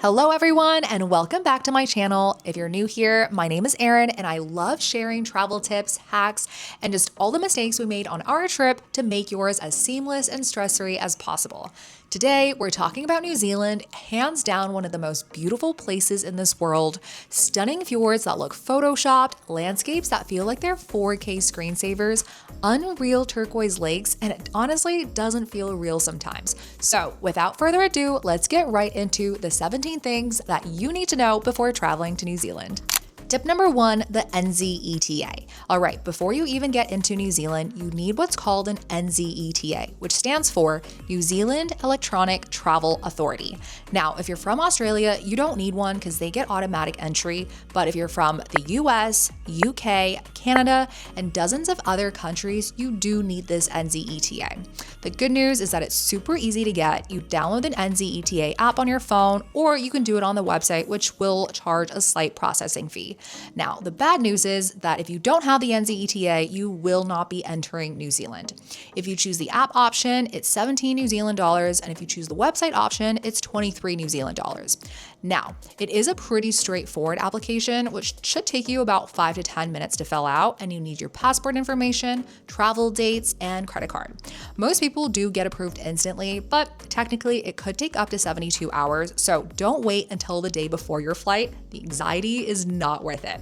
Hello everyone and welcome back to my channel. If you're new here, my name is Erin and I love sharing travel tips, hacks, and just all the mistakes we made on our trip to make yours as seamless and stress-free as possible. Today, we're talking about New Zealand, hands down one of the most beautiful places in this world, stunning fjords that look photoshopped, landscapes that feel like they're 4K screensavers, unreal turquoise lakes, and it honestly doesn't feel real sometimes. So without further ado, let's get right into the 17 things that you need to know before traveling to New Zealand. Tip number 1, the NZeTA. All right, before you even get into New Zealand, you need what's called an NZeTA, which stands for New Zealand Electronic Travel Authority. Now, if you're from Australia, you don't need one because they get automatic entry, but if you're from the US, UK, Canada, and dozens of other countries, you do need this NZeTA. The good news is that it's super easy to get. You download an NZeTA app on your phone, or you can do it on the website, which will charge a slight processing fee. Now, the bad news is that if you don't have the NZeTA, you will not be entering New Zealand. If you choose the app option, it's 17 New Zealand dollars, and if you choose the website option, it's 23 New Zealand dollars. Now, it is a pretty straightforward application, which should take you about 5 to 10 minutes to fill out, and you need your passport information, travel dates, and credit card. Most people do get approved instantly, but technically it could take up to 72 hours, so don't wait until the day before your flight. The anxiety is not worth it.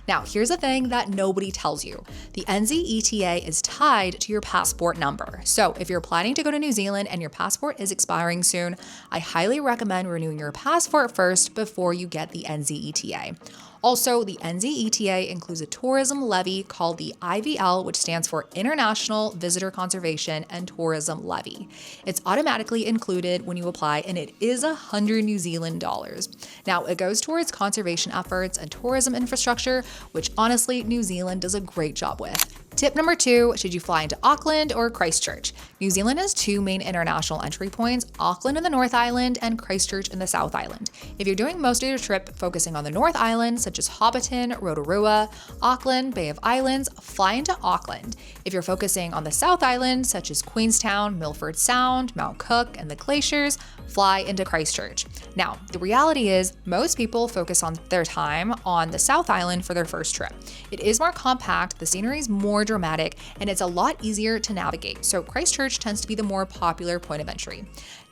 Now, here's a thing that nobody tells you. The NZeTA is tied to your passport number. So if you're planning to go to New Zealand and your passport is expiring soon, I highly recommend renewing your passport first before you get the NZeTA. Also, the NZeTA includes a tourism levy called the IVL, which stands for International Visitor Conservation and Tourism Levy. It's automatically included when you apply, and it is 100 New Zealand dollars. Now, it goes towards conservation efforts and tourism infrastructure, which honestly, New Zealand does a great job with. Tip number 2, should you fly into Auckland or Christchurch? New Zealand has 2 main international entry points, Auckland in the North Island and Christchurch in the South Island. If you're doing most of your trip focusing on the North Island, such as Hobbiton, Rotorua, Auckland, Bay of Islands, fly into Auckland. If you're focusing on the South Island, such as Queenstown, Milford Sound, Mount Cook, and the glaciers, fly into Christchurch. Now, the reality is most people focus on their time on the South Island for their first trip. It is more compact, the scenery is more dramatic, and it's a lot easier to navigate. So Christchurch tends to be the more popular point of entry.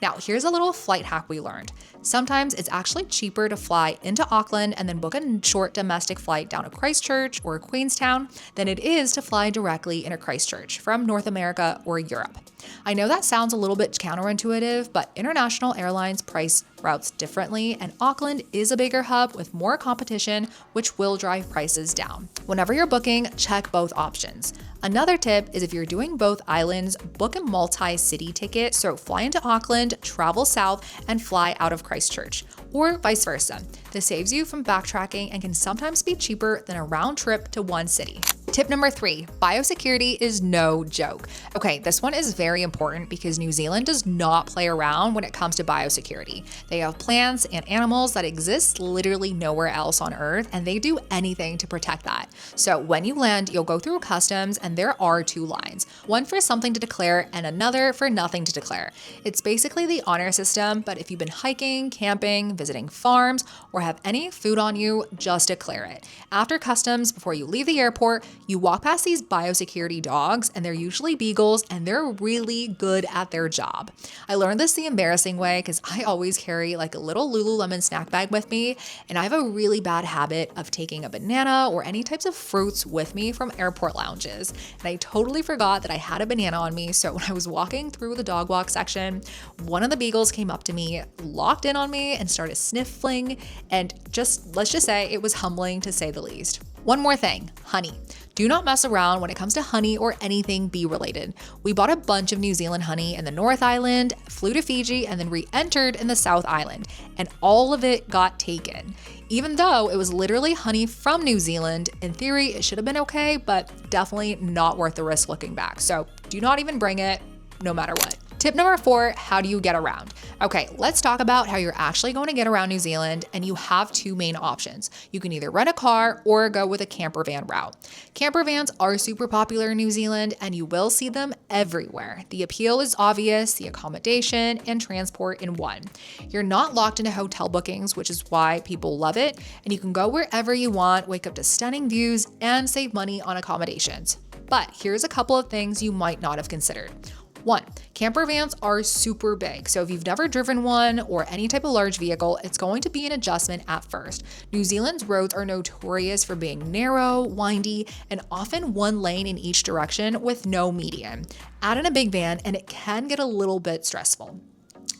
Now, here's a little flight hack we learned. Sometimes it's actually cheaper to fly into Auckland and then book a short domestic flight down to Christchurch or Queenstown than it is to fly directly into Christchurch from North America or Europe. I know that sounds a little bit counterintuitive, but international airlines price routes differently, and Auckland is a bigger hub with more competition, which will drive prices down. Whenever you're booking, check both options. Another tip is if you're doing both islands, book a multi-city ticket, so fly into Auckland, travel south, and fly out of Christchurch, or vice versa. This saves you from backtracking and can sometimes be cheaper than a round trip to one city. Tip number 3, biosecurity is no joke. Okay, this one is very important because New Zealand does not play around when it comes to biosecurity. They have plants and animals that exist literally nowhere else on Earth, and they do anything to protect that. So when you land, you'll go through customs, and there are 2 lines, one for something to declare and another for nothing to declare. It's basically the honor system, but if you've been hiking, camping, visiting farms, or have any food on you, just declare it. After customs, before you leave the airport, you walk past these biosecurity dogs, and they're usually beagles, and they're really good at their job. I learned this the embarrassing way because I always carry like a little Lululemon snack bag with me, and I have a really bad habit of taking a banana or any types of fruits with me from airport lounges. And I totally forgot that I had a banana on me, so when I was walking through the dog walk section, one of the beagles came up to me, locked in on me, and started sniffling, and let's just say it was humbling to say the least. One more thing, honey. Do not mess around when it comes to honey or anything bee related. We bought a bunch of New Zealand honey in the North Island, flew to Fiji, and then re-entered in the South Island, and all of it got taken. Even though it was literally honey from New Zealand, in theory it should have been okay, but definitely not worth the risk looking back. So do not even bring it, no matter what. Tip number 4, how do you get around? Okay, let's talk about how you're actually going to get around New Zealand, and you have two main options. You can either rent a car or go with a camper van route. Camper vans are super popular in New Zealand, and you will see them everywhere. The appeal is obvious, the accommodation and transport in one. You're not locked into hotel bookings, which is why people love it, and you can go wherever you want, wake up to stunning views, and save money on accommodations. But here's a couple of things you might not have considered. 1, camper vans are super big, so if you've never driven one or any type of large vehicle, it's going to be an adjustment at first. New Zealand's roads are notorious for being narrow, windy, and often one lane in each direction with no median. Add in a big van and it can get a little bit stressful.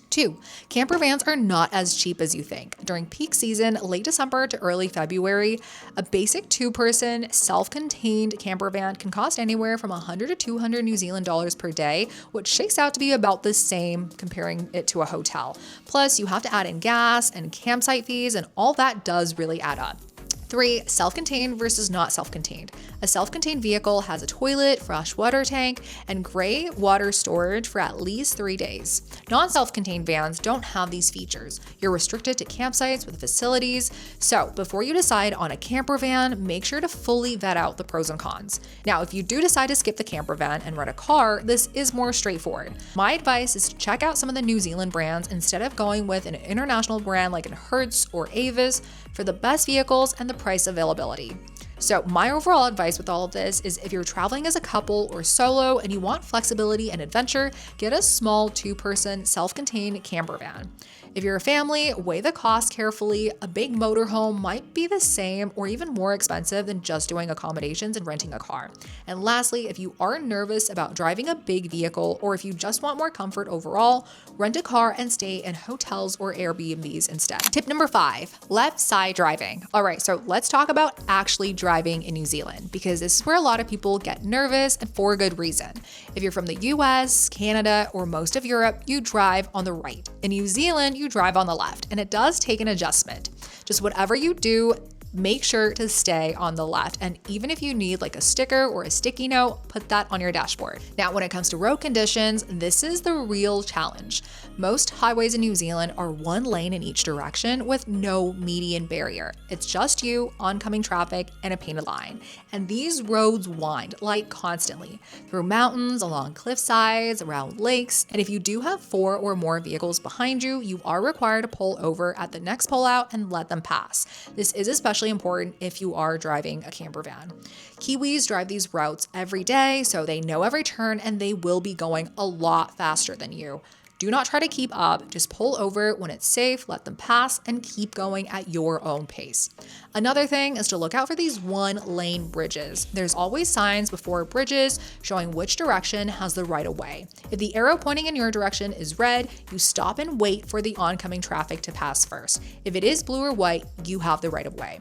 2, camper vans are not as cheap as you think. During peak season, late December to early February, a basic 2-person self-contained camper van can cost anywhere from 100 to 200 New Zealand dollars per day, which shakes out to be about the same comparing it to a hotel. Plus, you have to add in gas and campsite fees, and all that does really add up. 3, self-contained versus not self-contained. A self-contained vehicle has a toilet, fresh water tank, and gray water storage for at least 3 days. Non-self-contained vans don't have these features. You're restricted to campsites with facilities. So before you decide on a camper van, make sure to fully vet out the pros and cons. Now, if you do decide to skip the camper van and rent a car, this is more straightforward. My advice is to check out some of the New Zealand brands instead of going with an international brand like Hertz or Avis for the best vehicles and the price availability. So my overall advice with all of this is if you're traveling as a couple or solo and you want flexibility and adventure, get a small 2-person self-contained camper van. If you're a family, weigh the cost carefully. A big motorhome might be the same or even more expensive than just doing accommodations and renting a car. And lastly, if you are nervous about driving a big vehicle or if you just want more comfort overall, rent a car and stay in hotels or Airbnbs instead. Tip number 5, left side driving. All right, so let's talk about actually driving in New Zealand because this is where a lot of people get nervous and for a good reason. If you're from the US, Canada, or most of Europe, you drive on the right. In New Zealand, you drive on the left, and it does take an adjustment. Just whatever you do, make sure to stay on the left. And even if you need like a sticker or a sticky note, put that on your dashboard. Now, when it comes to road conditions, this is the real challenge. Most highways in New Zealand are one lane in each direction with no median barrier. It's just you, oncoming traffic, and a painted line. And these roads wind like constantly through mountains, along cliff sides, around lakes. And if you do have 4 or more vehicles behind you, you are required to pull over at the next pull out and let them pass. This is especially important if you are driving a camper van. Kiwis drive these routes every day, so they know every turn and they will be going a lot faster than you. Do not try to keep up, just pull over when it's safe, let them pass, and keep going at your own pace. Another thing is to look out for these one-lane bridges. There's always signs before bridges showing which direction has the right of way. If the arrow pointing in your direction is red, you stop and wait for the oncoming traffic to pass first. If it is blue or white, you have the right of way.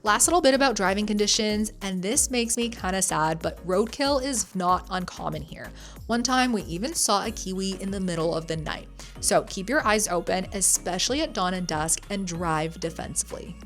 Last little bit about driving conditions, and this makes me kind of sad, but roadkill is not uncommon here. One time we even saw a kiwi in the middle of the night. So keep your eyes open, especially at dawn and dusk, and drive defensively.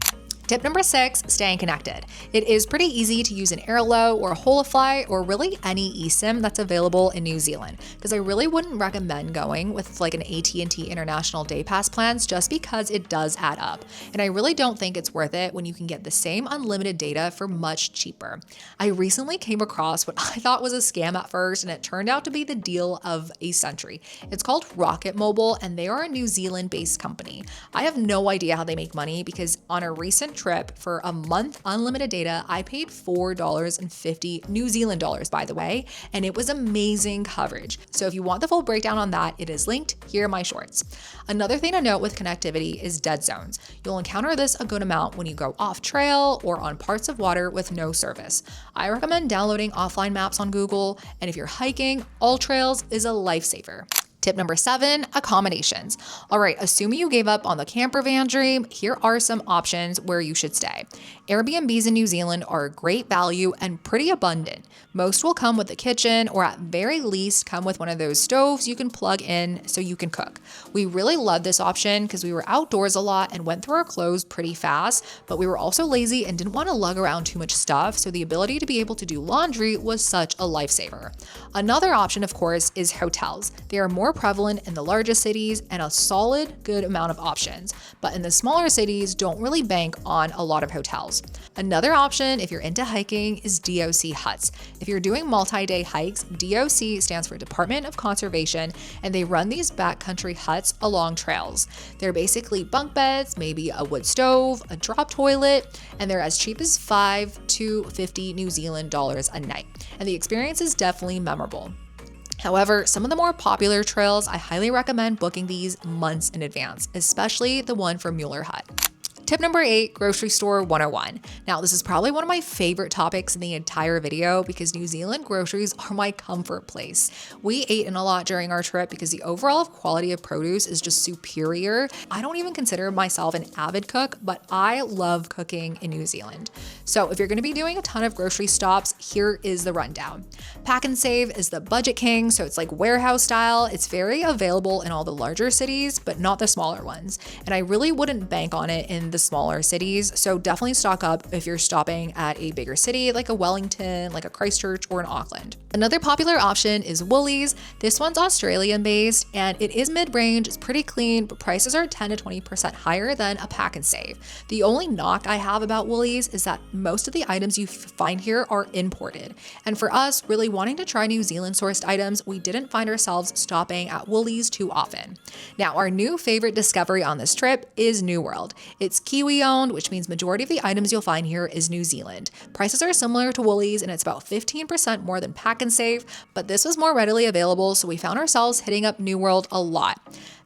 Tip number 6, staying connected. It is pretty easy to use an Airlo or a Holofly or really any eSIM that's available in New Zealand, because I really wouldn't recommend going with like an AT&T International Day Pass plans just because it does add up. And I really don't think it's worth it when you can get the same unlimited data for much cheaper. I recently came across what I thought was a scam at first, and it turned out to be the deal of a century. It's called Rocket Mobile, and they are a New Zealand-based company. I have no idea how they make money because on a recent trip for a month unlimited data, I paid $4.50 New Zealand dollars, by the way, and it was amazing coverage. So if you want the full breakdown on that, it is linked here in my shorts. Another thing to note with connectivity is dead zones. You'll encounter this a good amount when you go off trail or on parts of water with no service. I recommend downloading offline maps on Google, and if you're hiking, All Trails is a lifesaver. Tip number 7, accommodations. All right, assuming you gave up on the camper van dream, here are some options where you should stay. Airbnbs in New Zealand are a great value and pretty abundant. Most will come with a kitchen or at very least come with one of those stoves you can plug in so you can cook. We really loved this option because we were outdoors a lot and went through our clothes pretty fast, but we were also lazy and didn't want to lug around too much stuff, so the ability to be able to do laundry was such a lifesaver. Another option, of course, is hotels. They are more more prevalent in the largest cities and a solid, good amount of options. But in the smaller cities, don't really bank on a lot of hotels. Another option, if you're into hiking, is DOC huts. If you're doing multi-day hikes, DOC stands for Department of Conservation, and they run these backcountry huts along trails. They're basically bunk beds, maybe a wood stove, a drop toilet, and they're as cheap as $5 to $50 New Zealand dollars a night. And the experience is definitely memorable. However, some of the more popular trails, I highly recommend booking these months in advance, especially the one for Mueller Hut. Tip number 8, grocery store 101. Now, this is probably one of my favorite topics in the entire video because New Zealand groceries are my comfort place. We ate in a lot during our trip because the overall quality of produce is just superior. I don't even consider myself an avid cook, but I love cooking in New Zealand. So if you're going to be doing a ton of grocery stops, here is the rundown. Pack and Save is the budget king, so it's like warehouse style. It's very available in all the larger cities, but not the smaller ones. And I really wouldn't bank on it in the smaller cities, so definitely stock up if you're stopping at a bigger city like a Wellington, like a Christchurch, or an Auckland. Another popular option is Woolies. This one's Australian based and it is mid-range, it's pretty clean, but prices are 10 to 20% higher than a Pack and Save. The only knock I have about Woolies is that most of the items you find here are imported. And for us, really wanting to try New Zealand sourced items, we didn't find ourselves stopping at Woolies too often. Now, our new favorite discovery on this trip is New World. It's Kiwi owned, which means majority of the items you'll find here is New Zealand. Prices are similar to Woolies and it's about 15% more than Pack and Save, but this was more readily available, so we found ourselves hitting up New World a lot.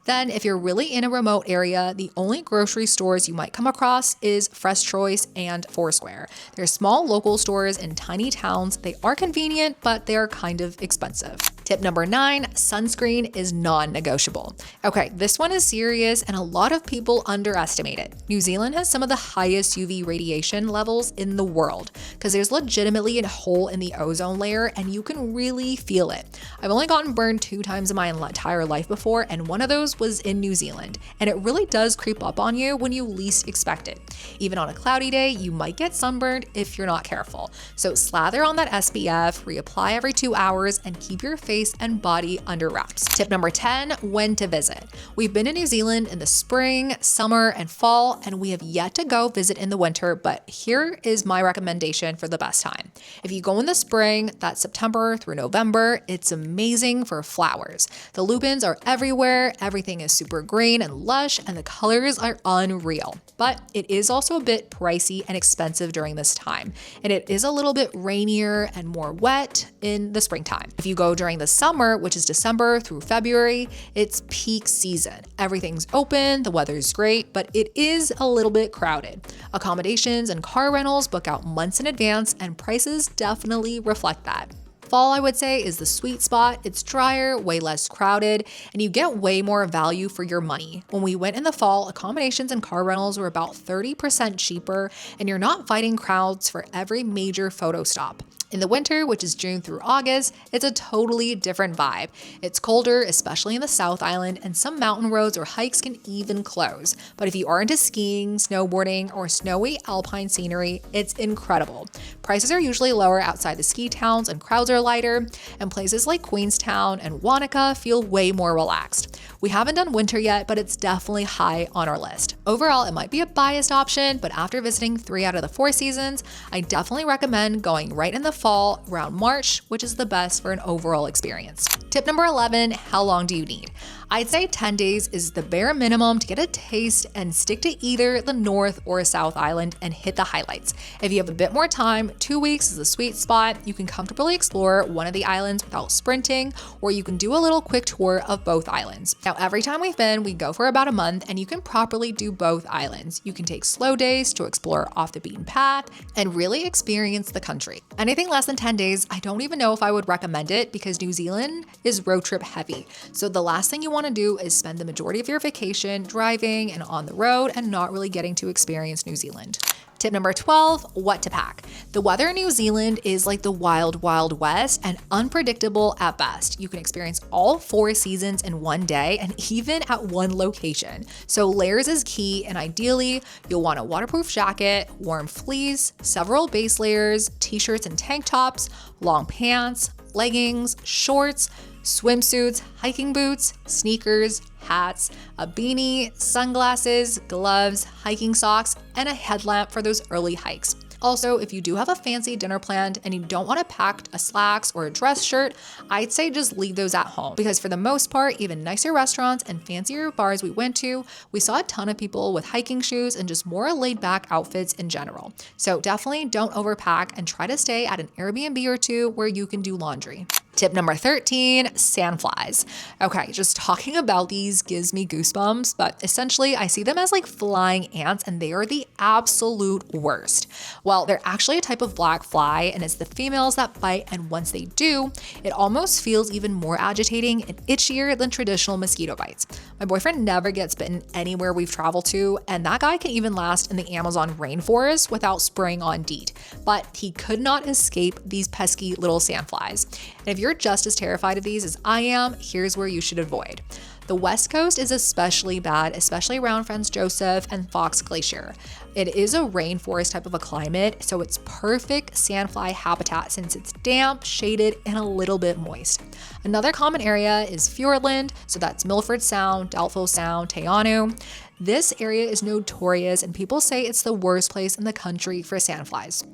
Then, if you're really in a remote area, the only grocery stores you might come across is Fresh Choice and Foursquare. They're small local stores in tiny towns. They are convenient, but they are kind of expensive. Tip number 9, sunscreen is non-negotiable. Okay, this one is serious and a lot of people underestimate it. New Zealand has some of the highest UV radiation levels in the world because there's legitimately a hole in the ozone layer and you can really feel it. I've only gotten burned 2 times in my entire life before, and one of those was in New Zealand, and it really does creep up on you when you least expect it. Even on a cloudy day, you might get sunburned if you're not careful. So slather on that SPF, reapply every 2 hours, and keep your face and body under wraps. Tip number 10, when to visit. We've been to New Zealand in the spring, summer, and fall, and we have yet to go visit in the winter, but here is my recommendation for the best time. If you go in the spring, that's September through November, it's amazing for flowers. The lupins are everywhere, everything is super green and lush, and the colors are unreal. But it is also a bit pricey and expensive during this time, and it is a little bit rainier and more wet in the springtime. If you go during the summer, which is December through February, it's peak season. Everything's open, the weather's great, but it is a little bit crowded. Accommodations and car rentals book out months in advance, and prices definitely reflect that. Fall, I would say, is the sweet spot. It's drier, way less crowded, and you get way more value for your money. When we went in the fall, accommodations and car rentals were about 30% cheaper, and you're not fighting crowds for every major photo stop. In the winter, which is June through August, it's a totally different vibe. It's colder, especially in the South Island, and some mountain roads or hikes can even close. But if you are into skiing, snowboarding, or snowy alpine scenery, it's incredible. Prices are usually lower outside the ski towns and crowds are lighter, and places like Queenstown and Wanaka feel way more relaxed. We haven't done winter yet, but it's definitely high on our list. Overall, it might be a biased option, but after visiting 3 out of the 4 seasons, I definitely recommend going right in the fall around March, which is the best for an overall experience. Tip number 11, how long do you need? I'd say 10 days is the bare minimum to get a taste and stick to either the North or South Island and hit the highlights. If you have a bit more time, 2 weeks is a sweet spot. You can comfortably explore one of the islands without sprinting, or you can do a little quick tour of both islands. Now, every time we've been, we go for about a month and you can properly do both islands. You can take slow days to explore off the beaten path and really experience the country. Anything less than 10 days, I don't even know if I would recommend it because New Zealand is road trip heavy. So the last thing you want to do is spend the majority of your vacation driving and on the road and not really getting to experience New Zealand. Tip number 12, what to pack. The weather in New Zealand is like the wild, wild west and unpredictable at best. You can experience all 4 seasons in one day and even at one location. So layers is key, and ideally you'll want a waterproof jacket, warm fleece, several base layers, t-shirts and tank tops, long pants, leggings, shorts, swimsuits, hiking boots, sneakers, hats, a beanie, sunglasses, gloves, hiking socks, and a headlamp for those early hikes. Also, if you do have a fancy dinner planned and you don't want to pack a slacks or a dress shirt, I'd say just leave those at home, because for the most part, even nicer restaurants and fancier bars we went to, we saw a ton of people with hiking shoes and just more laid back outfits in general. So definitely don't overpack and try to stay at an Airbnb or two where you can do laundry. Tip number 13, sandflies. Okay, just talking about these gives me goosebumps, but essentially I see them as like flying ants, and they are the absolute worst. Well, they're actually a type of black fly, and it's the females that bite, and once they do, it almost feels even more agitating and itchier than traditional mosquito bites. My boyfriend never gets bitten anywhere we've traveled to, and that guy can even last in the Amazon rainforest without spraying on DEET, but he could not escape these pesky little sandflies. And if you're just as terrified of these as I am, here's where you should avoid. The West Coast is especially bad, especially around Franz Josef and Fox Glacier. It is a rainforest type of a climate, so it's perfect sandfly habitat since it's damp, shaded, and a little bit moist. Another common area is Fiordland, so that's Milford Sound, Doubtful Sound, Te Anau. This area is notorious, and people say it's the worst place in the country for sandflies.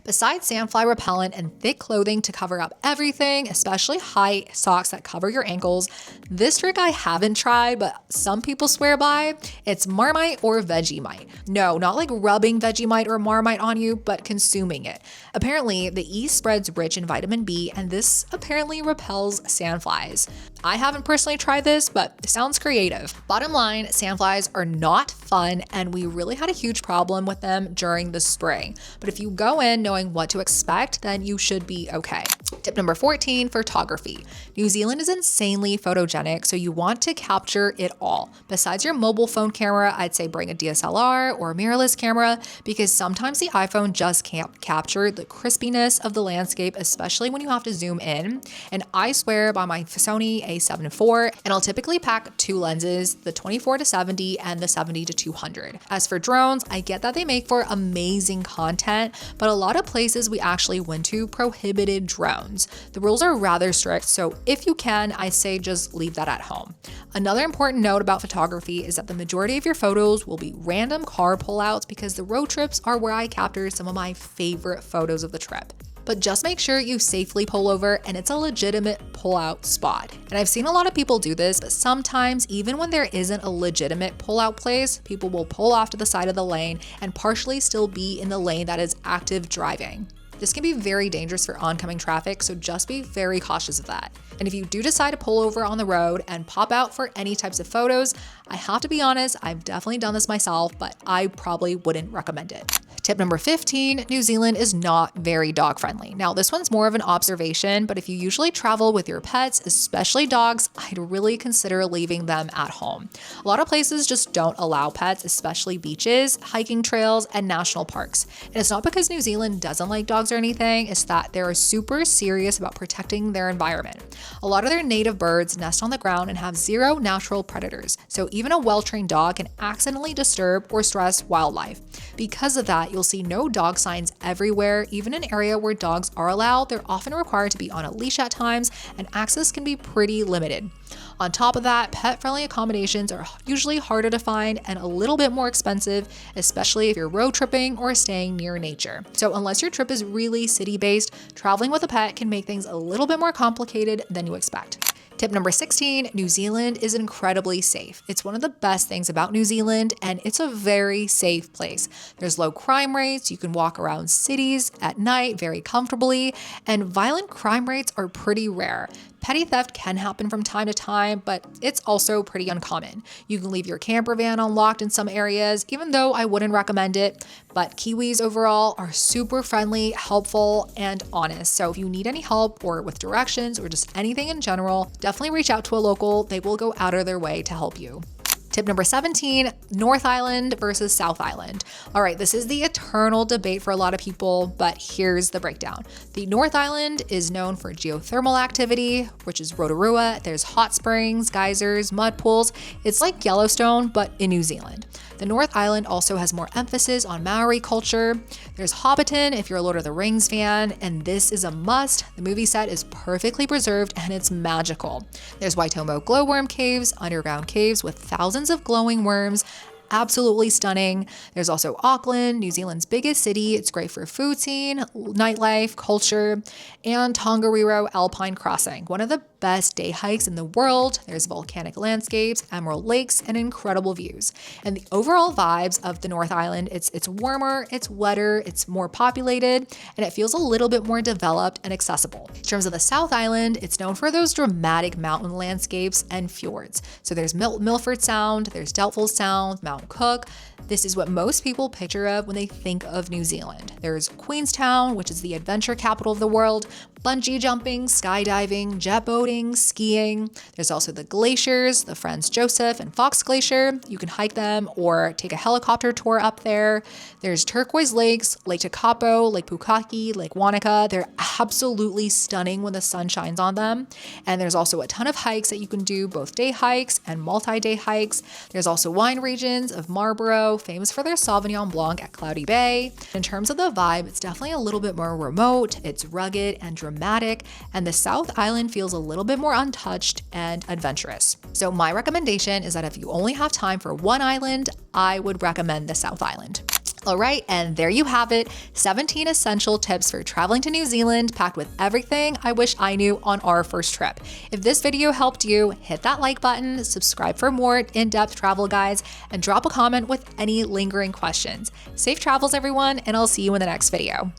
Besides sandfly repellent and thick clothing to cover up everything, especially high socks that cover your ankles, this trick I haven't tried, but some people swear by, it's Marmite or Vegemite. No, not like rubbing Vegemite or Marmite on you, but consuming it. Apparently, the yeast spreads rich in vitamin B, and this apparently repels sandflies. I haven't personally tried this, but it sounds creative. Bottom line, sandflies are not fun, and we really had a huge problem with them during the spring. But if you go in knowing what to expect, then you should be okay. Tip number 14, photography. New Zealand is insanely photogenic, so you want to capture it all. Besides your mobile phone camera, I'd say bring a DSLR or a mirrorless camera, because sometimes the iPhone just can't capture the crispiness of the landscape, especially when you have to zoom in. And I swear by my Sony a7 IV, and I'll typically pack two lenses, the 24-70 and the 70-200. As for drones, I get that they make for amazing content, but a lot of places we actually went to prohibited drones. The rules are rather strict, so if you can, I say just leave that at home. Another important note about photography is that the majority of your photos will be random car pullouts, because the road trips are where I capture some of my favorite photos of the trip. But just make sure you safely pull over and it's a legitimate pullout spot. And I've seen a lot of people do this, but sometimes even when there isn't a legitimate pullout place, people will pull off to the side of the lane and partially still be in the lane that is active driving. This can be very dangerous for oncoming traffic, so just be very cautious of that. And if you do decide to pull over on the road and pop out for any types of photos, I have to be honest, I've definitely done this myself, but I probably wouldn't recommend it. Tip number 15, New Zealand is not very dog friendly. Now, this one's more of an observation, but if you usually travel with your pets, especially dogs, I'd really consider leaving them at home. A lot of places just don't allow pets, especially beaches, hiking trails, and national parks. And it's not because New Zealand doesn't like dogs or anything, it's that they're super serious about protecting their environment. A lot of their native birds nest on the ground and have zero natural predators, so even a well-trained dog can accidentally disturb or stress wildlife. Because of that, you'll see no dog signs everywhere. Even in an area where dogs are allowed, they're often required to be on a leash at times, and access can be pretty limited. On top of that, pet-friendly accommodations are usually harder to find and a little bit more expensive, especially if you're road tripping or staying near nature. So unless your trip is really city-based, traveling with a pet can make things a little bit more complicated than you expect. Tip number 16, New Zealand is incredibly safe. It's one of the best things about New Zealand, and it's a very safe place. There's low crime rates, you can walk around cities at night very comfortably, and violent crime rates are pretty rare. Petty theft can happen from time to time, but it's also pretty uncommon. You can leave your camper van unlocked in some areas, even though I wouldn't recommend it, but Kiwis overall are super friendly, helpful, and honest. So if you need any help or with directions or just anything in general, definitely reach out to a local. They will go out of their way to help you. Tip number 17, North Island versus South Island. All right, this is the eternal debate for a lot of people, but here's the breakdown. The North Island is known for geothermal activity, which is Rotorua. There's hot springs, geysers, mud pools. It's like Yellowstone, but in New Zealand. The North Island also has more emphasis on Maori culture. There's Hobbiton if you're a Lord of the Rings fan, and this is a must. The movie set is perfectly preserved and it's magical. There's Waitomo glowworm caves, underground caves with thousands of glowing worms. Absolutely stunning. There's also Auckland, New Zealand's biggest city. It's great for food scene, nightlife, culture, and Tongariro Alpine Crossing, one of the best day hikes in the world. There's volcanic landscapes, emerald lakes, and incredible views. And the overall vibes of the North Island, it's warmer, it's wetter, it's more populated, and it feels a little bit more developed and accessible. In terms of the South Island, it's known for those dramatic mountain landscapes and fjords. So there's Milford Sound, there's Doubtful Sound, Mount Cook. This is what most people picture of when they think of New Zealand. There's Queenstown, which is the adventure capital of the world, bungee jumping, skydiving, jet boating, skiing. There's also the glaciers, the Franz Josef and Fox Glacier. You can hike them or take a helicopter tour up there. There's turquoise lakes, Lake Tekapo, Lake Pukaki, Lake Wanaka. They're absolutely stunning when the sun shines on them. And there's also a ton of hikes that you can do, both day hikes and multi-day hikes. There's also wine regions of Marlborough, famous for their Sauvignon Blanc at Cloudy Bay. In terms of the vibe, it's definitely a little bit more remote. It's rugged and dramatic, and the South Island feels a little bit more untouched and adventurous. So my recommendation is that if you only have time for one island, I would recommend the South Island. All right, and there you have it, 17 essential tips for traveling to New Zealand, packed with everything I wish I knew on our first trip. If this video helped you, hit that like button, subscribe for more in-depth travel guides, and drop a comment with any lingering questions. Safe travels, everyone, and I'll see you in the next video.